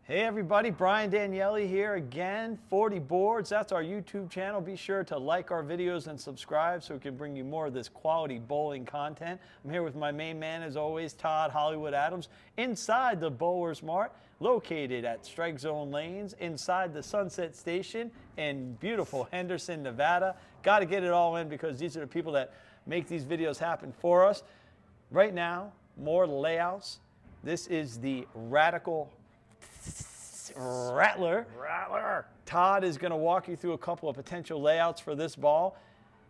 Hey everybody, Brian Daniele here again, 40 Boards, that's our YouTube channel. Be sure to like our videos and subscribe so we can bring you more of this quality bowling content. I'm here with my main man as always, Todd Hollywood Adams, inside the Bowlers Mart, located at Strike Zone Lanes, inside the Sunset Station in beautiful Henderson, Nevada. Got to get it all in because these are the people that make these videos happen for us. Right now, more layouts. This is the Rattler. Todd is going to walk you through a couple of potential layouts for this ball.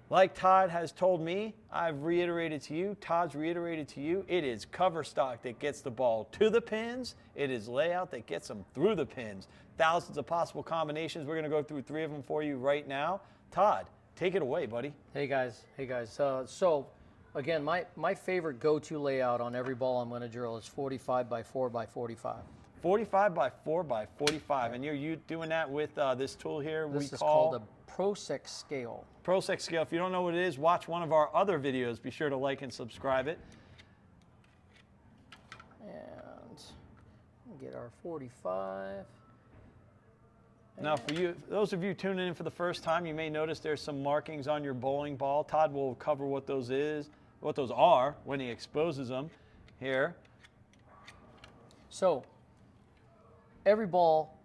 Like Todd has told me, I've reiterated to you, Todd's reiterated to you, it is cover stock that gets the ball to the pins. It is layout that gets them through the pins. Thousands of possible combinations. We're going to go through 3 of them for you right now. Todd, take it away, buddy. Hey guys. So again, my favorite go-to layout on every ball I'm going to drill is 45 by 4 by 45. 45 by 4 by 45, and you're doing that with this tool here. This is called a ProSec scale. ProSec scale. If you don't know what it is, watch one of our other videos. Be sure to like and subscribe it. And get our 45. Now, for you, those of you tuning in for the first time, you may notice there's some markings on your bowling ball. Todd will cover what those are when he exposes them here. So every ball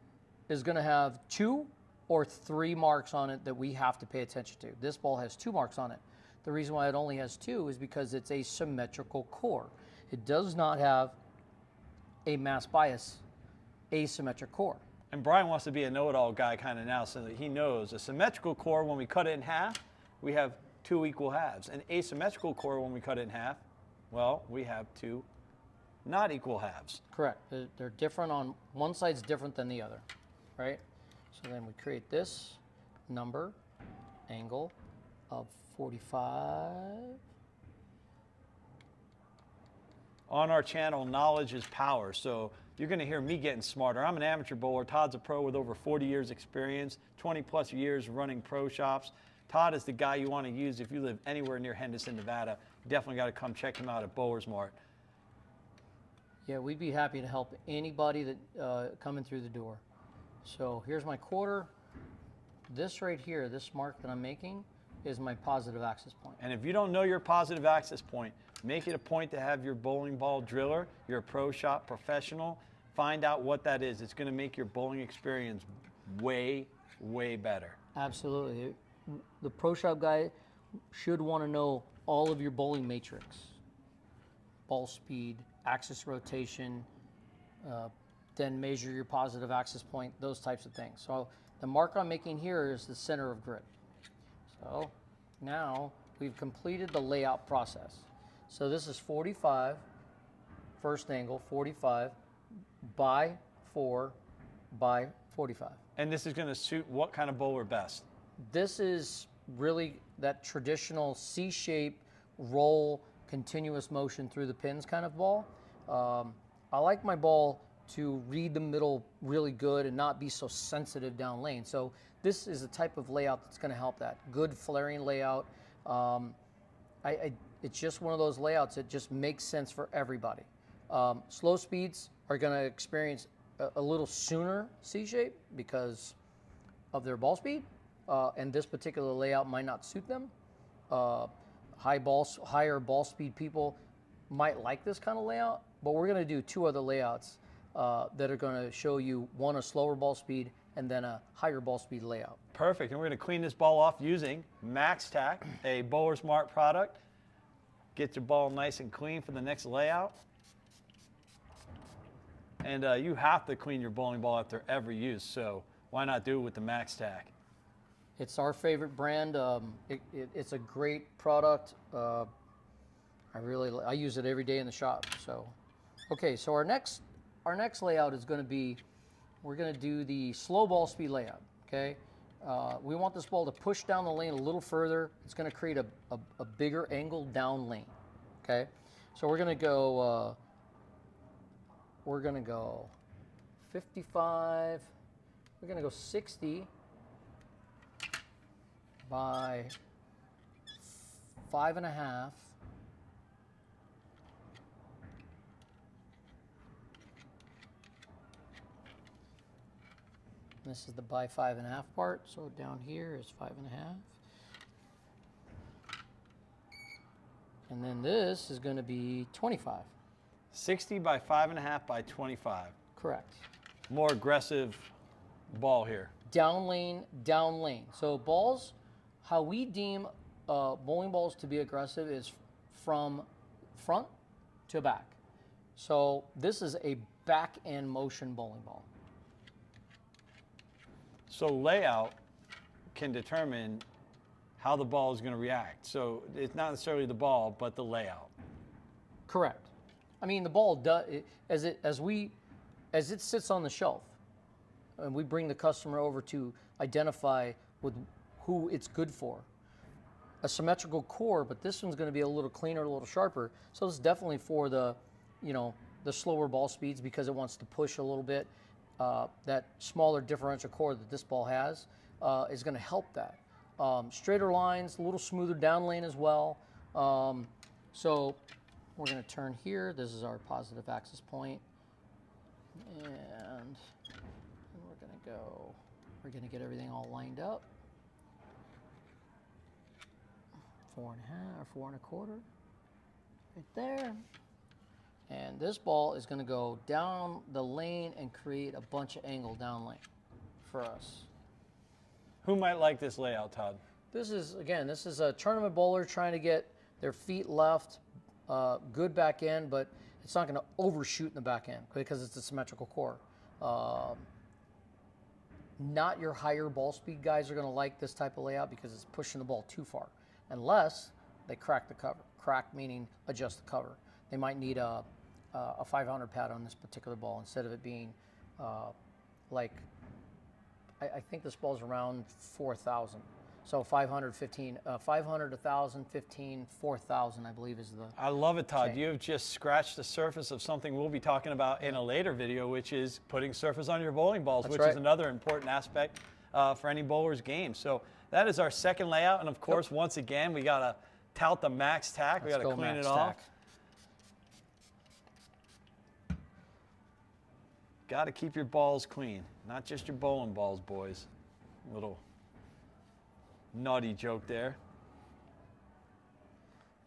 is going to have 2 or 3 marks on it that we have to pay attention to. This ball has 2 marks on it. The reason why it only has 2 is because it's a symmetrical core. It does not have a mass bias asymmetric core. And Brian wants to be a know-it-all guy kind of now so that he knows a symmetrical core, when we cut it in half, we have 2 equal halves. An asymmetrical core, when we cut it in half, well, we have 2 not equal halves. Correct. They're different on one side's different than the other, right? So then we create this number, angle of 45. On our channel, knowledge is power. So you're going to hear me getting smarter. I'm an amateur bowler. Todd's a pro with over 40 years experience, 20 plus years running pro shops. Todd is the guy you want to use if you live anywhere near Henderson, Nevada. Definitely got to come check him out at Bowlers Mart. Yeah, we'd be happy to help anybody that coming through the door. So here's my quarter. This right here, this mark that I'm making, is my positive access point. And if you don't know your positive access point, make it a point to have your bowling ball driller, your pro shop professional, find out what that is. It's going to make your bowling experience way, way better. Absolutely. The pro shop guy should want to know all of your bowling matrix. Ball speed, axis rotation, then measure your positive access point, those types of things. So the mark I'm making here is the center of grid. So now we've completed the layout process. So this is 45, first angle, 45 by 4 by 45. And this is going to suit what kind of bowler best? This is really that traditional C-shape roll, continuous motion through the pins kind of ball. I like my ball to read the middle really good and not be so sensitive down lane. So this is a type of layout that's going to help that. Good flaring layout. It's just one of those layouts that just makes sense for everybody. Slow speeds are going to experience a little sooner C-shape because of their ball speed, and this particular layout might not suit them. Higher ball speed people might like this kind of layout, but we're going to do 2 other layouts that are going to show you, one a slower ball speed and then a higher ball speed layout. Perfect. And we're going to clean this ball off using Max Tack, a Bowlers Mart product. Get your ball nice and clean for the next layout. And you have to clean your bowling ball after every use, so why not do it with the Max Tack? It's our favorite brand. It's a great product. I use it every day in the shop. So, okay. So our next layout is going to be, we're going to do the slow ball speed layout. Okay. We want this ball to push down the lane a little further. It's going to create a bigger angle down lane. Okay. So we're going to go. We're going to go 55. We're going to go 60 by 5.5. this is the by 5.5 part. So down here is 5.5. And then this is going to be 25. 60 by 5.5 by 25. Correct. More aggressive ball here. Down lane, down lane. So balls, how we deem bowling balls to be aggressive is from front to back. So this is a back end motion bowling ball. So layout can determine how the ball is going to react. So it's not necessarily the ball, but the layout. Correct. I mean, the ball does as it sits on the shelf, and we bring the customer over to identify with who it's good for. A symmetrical core, but this one's going to be a little cleaner, a little sharper. So it's definitely for the, the slower ball speeds because it wants to push a little bit. That smaller differential core that this ball has is going to help that. Straighter lines, a little smoother down lane as well. So we're going to turn here. This is our positive axis point. And we're going to get everything all lined up. 4.5 or 4.25, right there. And this ball is going to go down the lane and create a bunch of angle down lane for us. Who might like this layout, Todd? This is a tournament bowler trying to get their feet left, good back end, but it's not going to overshoot in the back end because it's a symmetrical core. Not your higher ball speed guys are going to like this type of layout because it's pushing the ball too far, unless they crack the cover. Crack meaning adjust the cover. They might need a 500 pad on this particular ball instead of it being like, I think this ball's around 4,000. So 500, 15, 500, 1,000, 15, 4,000, I believe is the. I love it, Todd. chain. You have just scratched the surface of something we'll be talking about in a later video, which is putting surface on your bowling balls, That's which right. is another important aspect for any bowler's game. So that is our second layout. And of course, once again, we got to tout the max tack. We got to clean it off. Got to keep your balls clean, not just your bowling balls, boys. Little naughty joke there.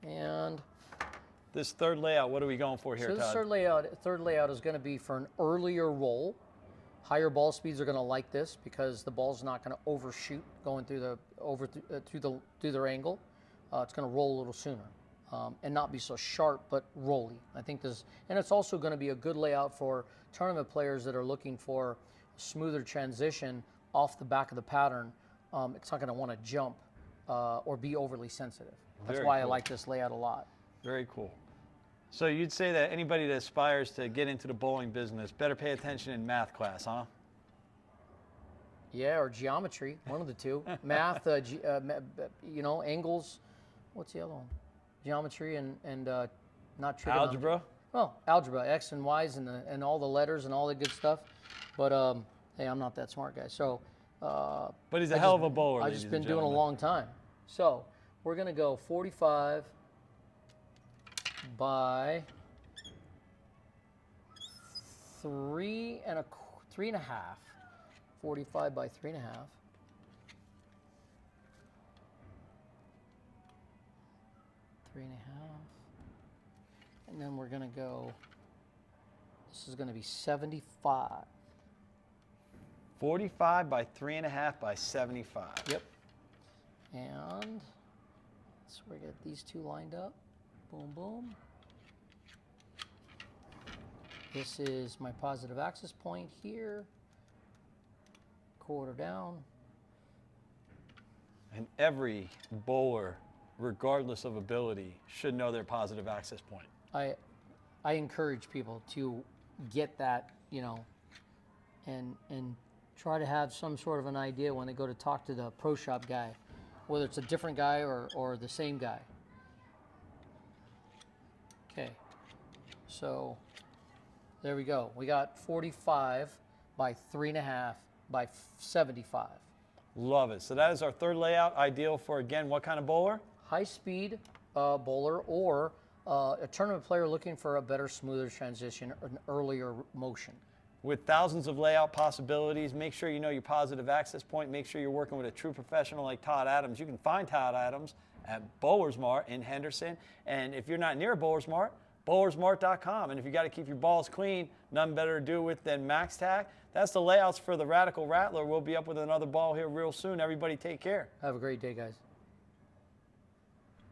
And This third layout, what are we going for here, so this Todd? third layout is going to be for an earlier roll. Higher ball speeds are going to like this because the ball's not going to overshoot going through their angle. It's going to roll a little sooner and not be so sharp, but rolly. I think this, and it's also going to be a good layout for tournament players that are looking for a smoother transition off the back of the pattern. It's not going to want to jump or be overly sensitive. That's Very why I cool. like this layout a lot. Very cool. So you'd say that anybody that aspires to get into the bowling business better pay attention in math class, huh? Yeah, or geometry, one of the two. Math, angles. What's the other one? Geometry and not trigonometry. Algebra? Well, algebra, X and Y's and all the letters and all the good stuff. But hey, I'm not that smart guy. So. But he's a hell of a bowler. I've just been doing a long time. So we're gonna go 45 by 3.5. 45 by 3.5. And then we're gonna go. This is gonna be 75. 45 by 3.5 by 75. Yep. And so we get these two lined up. Boom, boom. This is my positive axis point here. Quarter down. And every bowler, regardless of ability, should know their positive access point. I encourage people to get that, and try to have some sort of an idea when they go to talk to the pro shop guy, whether it's a different guy or the same guy. Okay, so there we go. We got 45 by 3.5 by 75. Love it. So that is our third layout, ideal for, again, what kind of bowler? High speed bowler or a tournament player looking for a better, smoother transition, an earlier motion. with thousands of layout possibilities. Make sure you know your positive access point. Make sure you're working with a true professional like Todd Adams. You can find Todd Adams at Bowlers Mart in Henderson. And if you're not near Bowlers Mart, bowlersmart.com. And if you got to keep your balls clean, none better to do with than MaxTac. That's the layouts for the Radical Rattler. We'll be up with another ball here real soon. Everybody take care. Have a great day, guys.